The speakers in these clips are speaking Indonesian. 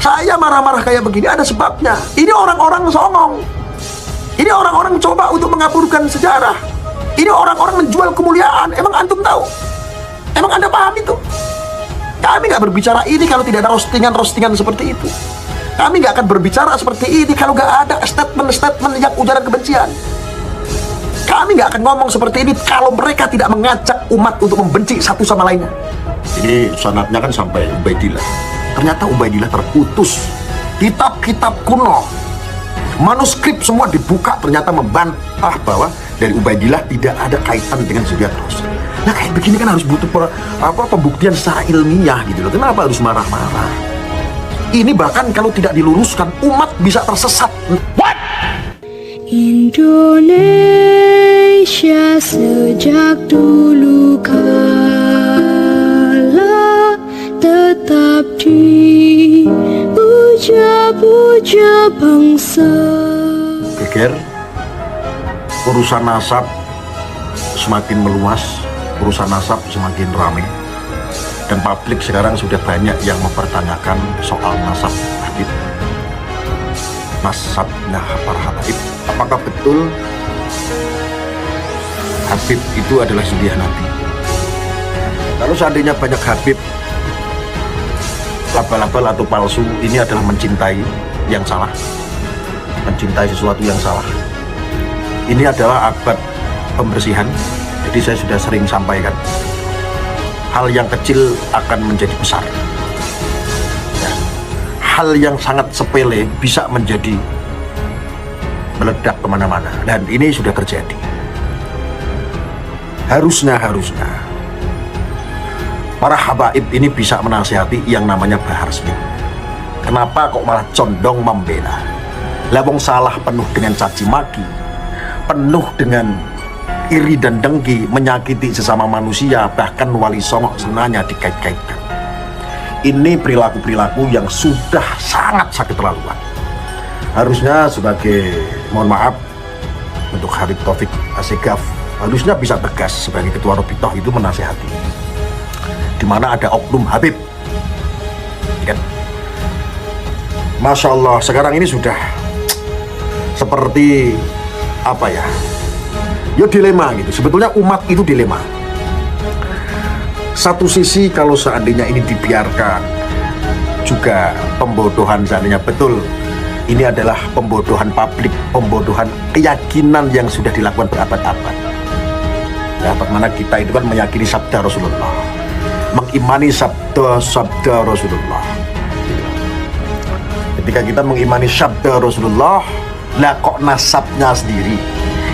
Saya marah-marah kayak begini ada sebabnya. Ini orang-orang songong. Ini orang-orang coba untuk mengaburkan sejarah. Ini orang-orang menjual kemuliaan. Emang antum tahu? Emang Anda paham itu? Kami nggak berbicara ini kalau tidak ada roastingan-roastingan seperti itu. Kami nggak akan berbicara seperti ini kalau nggak ada statement-statement yang ujaran kebencian. Kami nggak akan ngomong seperti ini kalau mereka tidak mengajak umat untuk membenci satu sama lainnya. Ini sanadnya kan sampai Ubaidillah. Ternyata Ubaidillah terputus. Kitab-kitab kuno, manuskrip semua dibuka, ternyata membantah bahwa dari Ubaidillah tidak ada kaitan dengan zuriat Rasul. Nah kayak begini kan harus butuh pembuktian secara ilmiah gitu loh. Kenapa harus marah-marah? Ini bahkan kalau tidak diluruskan umat bisa tersesat. What? Indonesia sejak dulu kala tetap dipuja-puja bangsa. Geger, urusan nasab semakin meluas, urusan nasab semakin ramai, dan publik sekarang sudah banyak yang mempertanyakan soal nasab Habib, nasabnya para habaib. Apakah betul Habib itu adalah zuriat Nabi? Kalau seandainya banyak Habib labal-labal atau palsu, ini adalah mencintai yang salah, mencintai sesuatu yang salah. Ini adalah abad pembersihan. Jadi saya sudah sering sampaikan, hal yang kecil akan menjadi besar ya. Hal yang sangat sepele bisa menjadi meledak kemana-mana, dan ini sudah terjadi. Harusnya para habaib ini bisa menasihati yang namanya Bahar Smith. Kenapa kok malah condong membela? Labong salah penuh dengan caci maki, penuh dengan iri dan dengki, menyakiti sesama manusia, bahkan Wali Songo senanya dikait-kaitkan. Ini perilaku-perilaku yang sudah sangat keterlaluan. Harusnya sebagai, mohon maaf untuk Habib Taufik Assegaf, harusnya bisa tegas sebagai ketua Robitoh itu menasihati. Di mana ada oknum Habib, kan? Masya Allah, sekarang ini sudah seperti apa ya? Ya dilema gitu. Sebetulnya umat itu dilema. Satu sisi kalau seandainya ini dibiarkan, juga pembodohan seandainya betul. Ini adalah pembodohan publik, pembodohan keyakinan yang sudah dilakukan berabad-abad. Abad mana kita itu kan meyakini sabda Rasulullah, mengimani sabda Rasulullah. Ketika kita mengimani sabda Rasulullah, lah kok nasabnya sendiri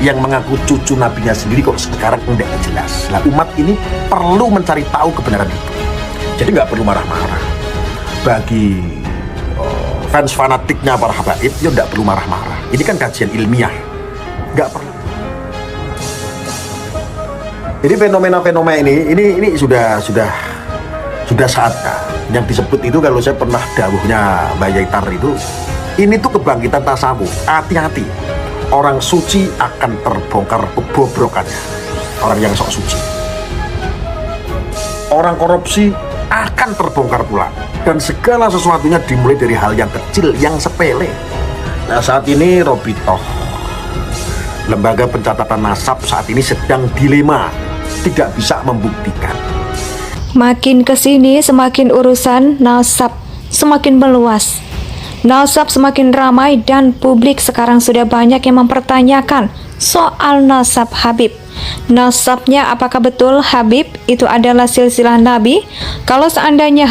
yang mengaku cucu nabinya sendiri kok sekarang tidak jelas. Lah umat ini perlu mencari tahu kebenaran itu. Jadi nggak perlu marah-marah. Bagi fans fanatiknya para habaib, ya nggak perlu marah-marah. Ini kan kajian ilmiah, nggak perlu. Jadi fenomena-fenomena ini sudah saatnya. Yang disebut itu, kalau saya pernah dawuhnya Mbak Yaitar itu, ini tuh kebangkitan tasawuf. Hati-hati, orang suci akan terbongkar kebobrokannya. Orang yang sok suci, orang korupsi akan terbongkar pula, dan segala sesuatunya dimulai dari hal yang kecil, yang sepele. Nah saat ini Robitoh, lembaga pencatatan nasab, saat ini sedang dilema, tidak bisa membuktikan. Makin kesini semakin urusan nasab semakin meluas, nasab semakin ramai, dan publik sekarang sudah banyak yang mempertanyakan soal nasab Habib. Nasabnya apakah betul Habib itu adalah silsilah Nabi? Kalau seandainya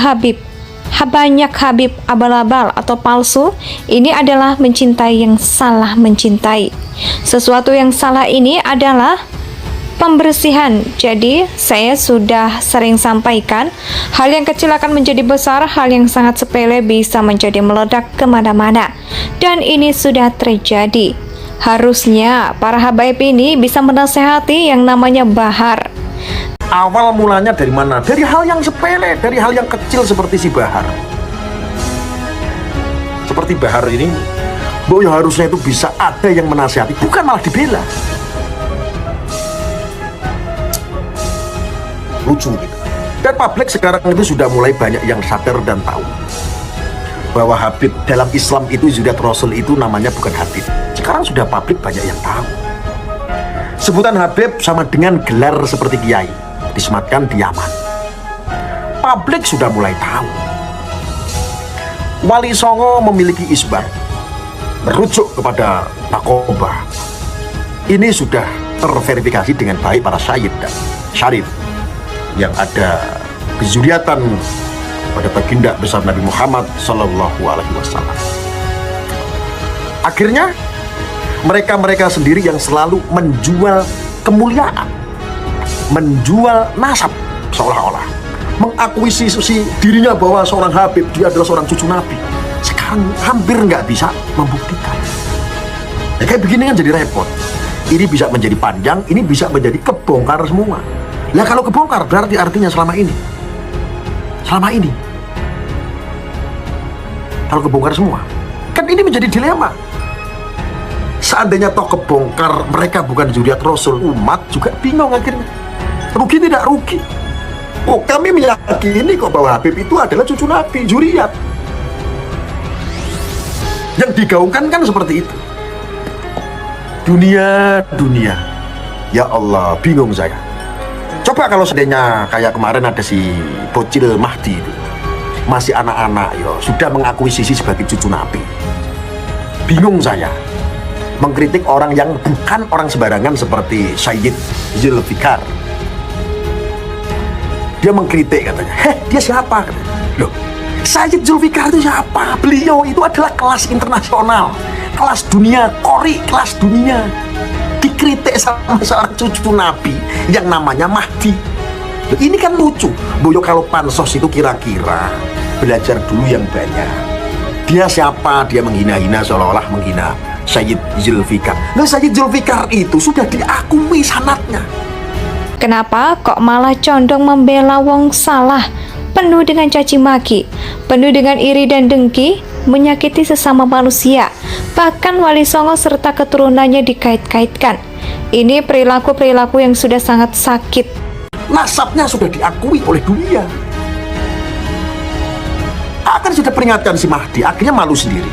banyak Habib abal-abal atau palsu, ini adalah mencintai yang salah mencintai. Sesuatu yang salah ini adalah pembersihan. Jadi saya sudah sering sampaikan, hal yang kecil akan menjadi besar, hal yang sangat sepele bisa menjadi meledak kemana-mana, dan ini sudah terjadi. Harusnya para habaib ini bisa menasehati yang namanya Bahar. Awal mulanya dari mana? Dari hal yang sepele, dari hal yang kecil seperti si Bahar. Seperti Bahar ini, bahwa harusnya itu bisa ada yang menasehati, bukan malah dibela. Lucu gitu. Dan publik sekarang itu sudah mulai banyak yang sadar dan tahu bahwa Habib dalam Islam itu Zuriat Rasul itu namanya bukan Habib. Sekarang sudah publik banyak yang tahu. Sebutan Habib sama dengan gelar seperti kiai, disematkan di Yaman. Publik sudah mulai tahu. Wali Songo memiliki isbat, merujuk kepada Nakobah. Ini sudah terverifikasi dengan baik para syahid dan syarif yang ada kezuriatan pada baginda besar Nabi Muhammad Sallallahu Alaihi Wasallam. Akhirnya mereka sendiri yang selalu menjual kemuliaan, menjual nasab, seolah-olah mengakuisisi dirinya bahwa seorang Habib, dia adalah seorang cucu Nabi. Sekarang hampir nggak bisa membuktikan. Ya, kayak begini kan jadi repot. Ini bisa menjadi panjang, ini bisa menjadi kebongkar semua. Nah kalau kebongkar berarti artinya selama ini kalau kebongkar semua, kan ini menjadi dilema. Seandainya toh kebongkar mereka bukan Zuriat Rasul, umat juga bingung akhirnya. Rugi tidak rugi? Oh, kami meyakini kok bahwa Habib itu adalah cucu Nabi, Zuriat. Yang digaungkan kan seperti itu. Dunia, ya Allah, bingung saya. Coba kalau seandainya kayak kemarin ada si bocil Mahdi itu, masih anak-anak, sudah mengakuisisi sebagai cucu Nabi. Bingung saya mengkritik orang yang bukan orang sembarangan seperti Sayyid Zulfikar. Dia mengkritik katanya, dia siapa? Katanya. Loh, Sayyid Zulfikar itu siapa? Beliau itu adalah kelas internasional, kelas dunia, kori kelas dunia. Dikritik sama seorang cucu Nabi yang namanya Mahdi. Loh, ini kan lucu. Boyo kalau pansos itu kira-kira belajar dulu yang banyak. Dia siapa? Dia menghina-hina, seolah-olah menghina Sayyid Zulfikar. Nah, Sayyid Zulfikar itu sudah diakui sanatnya. Kenapa kok malah condong membela wong salah, penuh dengan caci maki, penuh dengan iri dan dengki, menyakiti sesama manusia, bahkan Wali Songo serta keturunannya dikait-kaitkan. Ini perilaku-perilaku yang sudah sangat sakit. Nasabnya sudah diakui oleh dunia. Akan sudah peringatkan si Mahdi, akhirnya malu sendiri.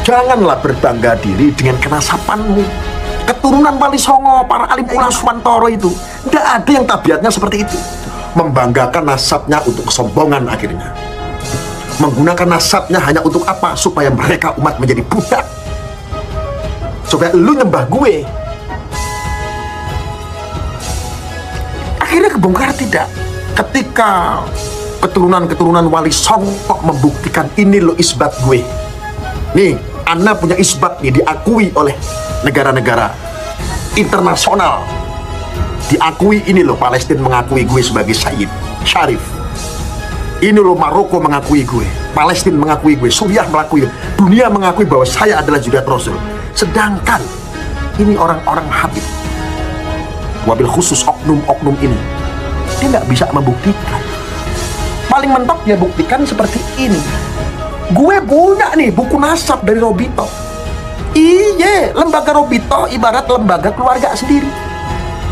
Janganlah berbangga diri dengan kenasapanmu. Keturunan Wali Songo, para alim ulama Swantoro itu, tidak ada yang tabiatnya seperti itu. Membanggakan nasabnya untuk kesombongan akhirnya. Menggunakan nasabnya hanya untuk apa? Supaya mereka umat menjadi budak. Supaya lu nyembah gue. Akhirnya kebongkar tidak. Ketika keturunan-keturunan Wali Songo membuktikan ini lo isbat gue. Nih, Anda punya isbat nih, diakui oleh negara-negara internasional. Diakui ini loh, Palestina mengakui gue sebagai Sayyid Syarif. Ini loh, Maroko mengakui gue, Palestina mengakui gue, Suriah mengakui, dunia mengakui bahwa saya adalah Zuriat Rasul. Sedangkan ini orang-orang Habib, wabil khusus oknum-oknum ini, dia nggak bisa membuktikan. Paling mentok dia buktikan seperti ini. Gue punya nih buku nasab dari Robito. Iya, lembaga Robito ibarat lembaga keluarga sendiri.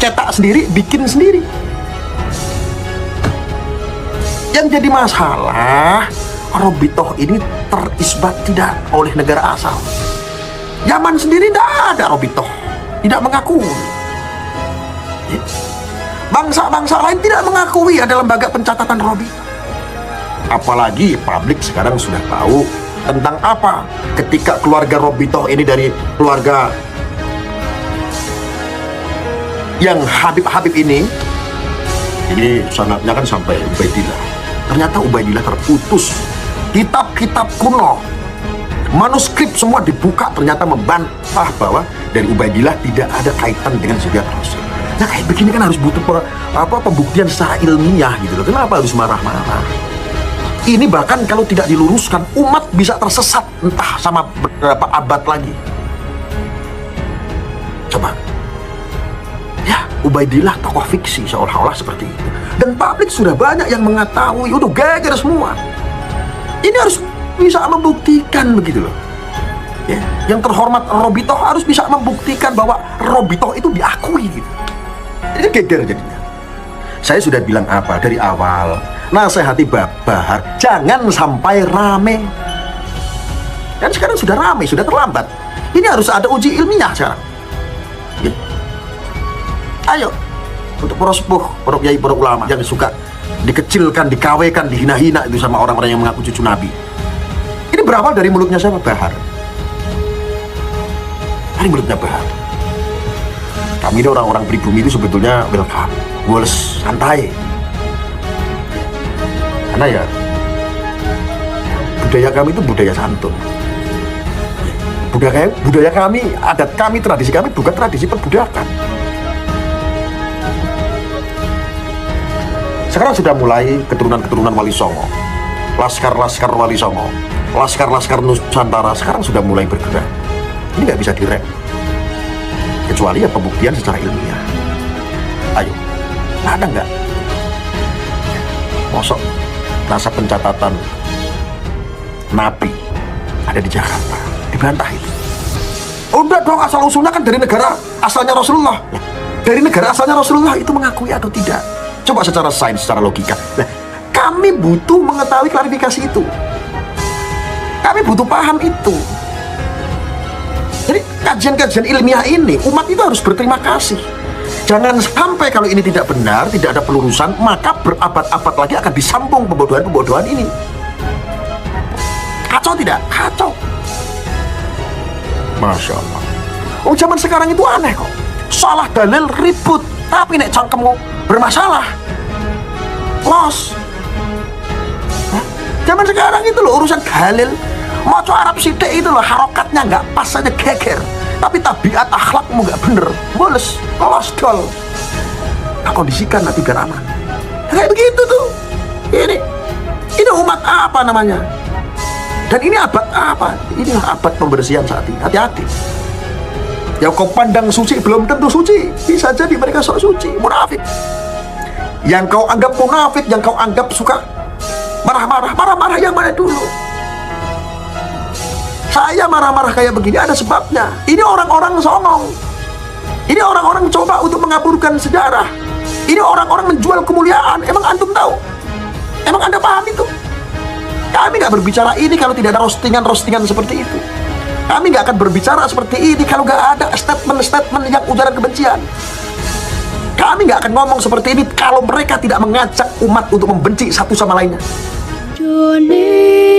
Cetak sendiri, bikin sendiri. Yang jadi masalah, Robito ini terisbat tidak oleh negara asal. Yaman sendiri tidak ada Robito, tidak mengakui. Bangsa-bangsa lain tidak mengakui ada lembaga pencatatan Robito. Apalagi publik sekarang sudah tahu tentang apa ketika keluarga Robito ini dari keluarga yang Habib-Habib ini sanadnya kan sampai Ubaidillah. Ternyata Ubaidillah terputus. Kitab-kitab kuno, manuskrip semua dibuka, ternyata membantah bahwa dari Ubaidillah tidak ada kaitan dengan Zuriat Rasul. Nah kayak begini kan harus butuh pembuktian secara ilmiah gitu loh. Kenapa harus marah-marah? Ini bahkan kalau tidak diluruskan, umat bisa tersesat entah sama beberapa abad lagi. Coba. Ya, Ubaidillah tokoh fiksi seolah-olah seperti itu. Dan publik sudah banyak yang mengetahui, udah geger semua. Ini harus bisa membuktikan begitu loh. Ya, yang terhormat Robito harus bisa membuktikan bahwa Robito itu diakui gitu. Ini geger jadinya. Saya sudah bilang apa dari awal, nasihati Bahar, jangan sampai rame. Dan sekarang sudah rame, sudah terlambat. Ini harus ada uji ilmiah sekarang. Ya. Ayo, untuk para sepuh, para kiai, para ulama yang suka dikecilkan, dikawekan, dihina-hina itu sama orang-orang yang mengaku cucu Nabi. Ini berawal dari mulutnya siapa? Bahar. Dari mulutnya Bahar. Kami ini orang-orang pribumi itu sebetulnya welcome, woles, santai. Karena ya budaya kami itu budaya santun. Budaya kami, adat kami, tradisi kami bukan tradisi perbudakan. Sekarang sudah mulai keturunan-keturunan Wali Songo, laskar-laskar Wali Songo, laskar-laskar Nusantara sekarang sudah mulai bergerak. Ini nggak bisa direm, kecuali ya pembuktian secara ilmiah. Ayo, ada nggak? Mosok nasa pencatatan Nabi ada di Jakarta, dibantah itu. Oh enggak dong, asal usulnya kan dari negara asalnya Rasulullah. Dari negara asalnya Rasulullah itu mengakui atau tidak? Coba secara sains, secara logika. Nah, kami butuh mengetahui klarifikasi itu. Kami butuh paham itu. Jadi kajian-kajian ilmiah ini umat itu harus berterima kasih. Jangan sampai kalau ini tidak benar, tidak ada pelurusan, maka berabad-abad lagi akan disambung pembodohan-pembodohan ini. Kacau tidak? Kacau. Masya Allah. Oh zaman sekarang itu aneh kok. Salah dalil ribut, tapi nek cangkemmu bermasalah, los. Hah? Zaman sekarang itu loh urusan dalil. Maco Arab sidik itu loh harokatnya nggak pas saja geger, tapi tabiat akhlakmu nggak bener, boles, los dol. Nah, kondisikan nanti biar aman. Kayak begitu tuh. Ini umat apa namanya? Dan ini abad apa? Ini abad pembersihan saat ini. Hati-hati. Yang kau pandang suci belum tentu suci. Bisa jadi mereka sok suci, munafik. Yang kau anggap munafik, yang kau anggap suka marah-marah yang mana dulu? Saya marah-marah kayak begini ada sebabnya. Ini orang-orang songong. Ini orang-orang coba untuk mengaburkan sejarah. Ini orang-orang menjual kemuliaan. Emang antum tahu? Emang anda paham itu? Kami nggak berbicara ini kalau tidak ada roastingan seperti itu. Kami nggak akan berbicara seperti ini kalau nggak ada statement-statement yang ujaran kebencian. Kami nggak akan ngomong seperti ini kalau mereka tidak mengajak umat untuk membenci satu sama lainnya. Indonesia